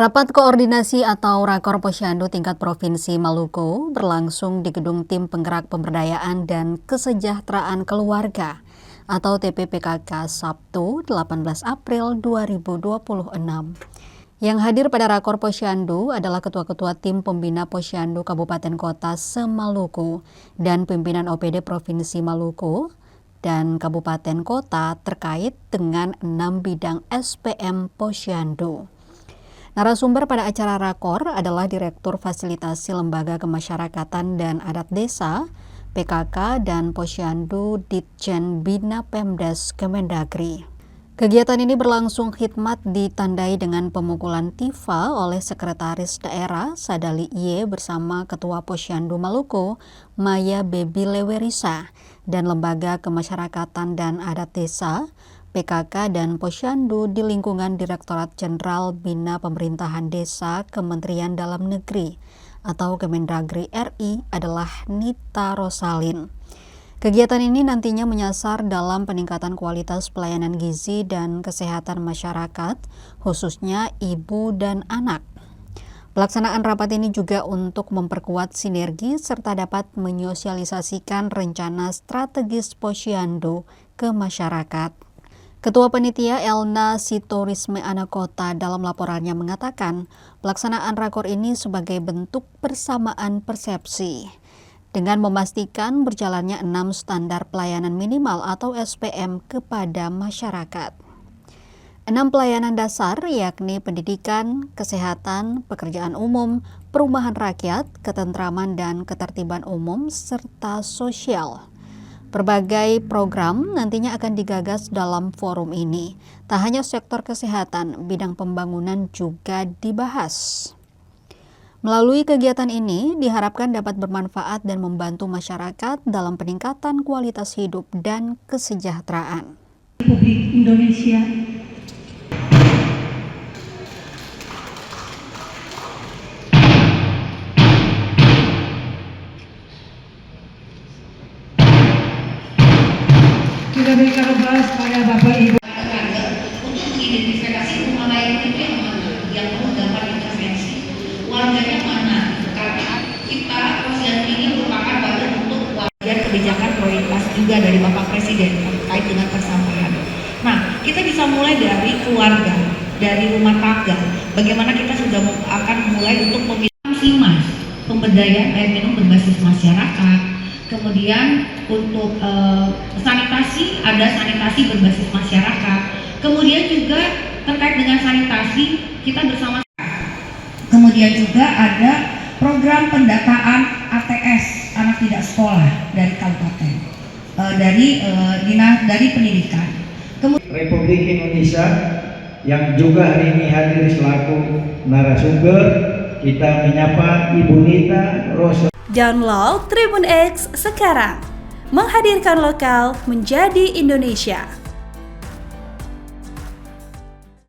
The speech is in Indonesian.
Rapat koordinasi atau Rakor Posyandu tingkat Provinsi Maluku berlangsung di Gedung Tim Penggerak Pemberdayaan dan Kesejahteraan Keluarga atau TPPKK Sabtu 18 April 2026. Yang hadir pada Rakor Posyandu adalah Ketua-Ketua Tim Pembina Posyandu Kabupaten Kota se-Maluku dan pimpinan OPD Provinsi Maluku dan Kabupaten Kota terkait dengan 6 bidang SPM Posyandu. Narasumber pada acara Rakor adalah Direktur Fasilitasi Lembaga Kemasyarakatan dan Adat Desa, PKK dan Posyandu Ditjen Bina Pemdes Kemendagri. Kegiatan ini berlangsung khidmat ditandai dengan pemukulan tifa oleh Sekretaris Daerah Sadali Iye bersama Ketua Posyandu Maluku, Maya Bebi Lewerisa, dan Lembaga Kemasyarakatan dan Adat Desa, PKK dan Posyandu di lingkungan Direktorat Jenderal Bina Pemerintahan Desa Kementerian Dalam Negeri atau Kemendagri RI adalah Nita Rosalin. Kegiatan ini nantinya menyasar dalam peningkatan kualitas pelayanan gizi dan kesehatan masyarakat, khususnya ibu dan anak. Pelaksanaan rapat ini juga untuk memperkuat sinergi serta dapat menyosialisasikan rencana strategis Posyandu ke masyarakat. Ketua Panitia Elna Sitorisme Anakota dalam laporannya mengatakan pelaksanaan rakor ini sebagai bentuk persamaan persepsi dengan memastikan berjalannya 6 standar pelayanan minimal atau SPM kepada masyarakat. 6 pelayanan dasar yakni pendidikan, kesehatan, pekerjaan umum, perumahan rakyat, ketentraman dan ketertiban umum, serta sosial. Berbagai program nantinya akan digagas dalam forum ini. Tak hanya sektor kesehatan, bidang pembangunan juga dibahas. Melalui kegiatan ini diharapkan dapat bermanfaat dan membantu masyarakat dalam peningkatan kualitas hidup dan kesejahteraan. Republik Indonesia sudah berikan bahas pada Bapak Ibu untuk mengidentifikasi rumah layak itu yang mana, yang perlu dapat intervensi, warganya mana, karena kita Posyandu ini merupakan badan untuk wajar kebijakan prioritas juga dari Bapak Presiden terkait dengan persampahan. Nah, kita bisa mulai dari keluarga, dari rumah tangga, bagaimana kita sudah akan mulai untuk memilih SIMAS, pemberdayaan air minum berbasis masyarakat. Kemudian untuk sanitasi, ada sanitasi berbasis masyarakat. Kemudian juga terkait dengan sanitasi, kita bersama. Kemudian juga ada program pendataan ATS, anak tidak sekolah dari kabupaten, dari pendidikan. Republik Indonesia yang juga hari ini hadir selaku narasumber, kita menyapa Ibu Nita Rosalin. Download Tribun X sekarang, menghadirkan lokal menjadi Indonesia.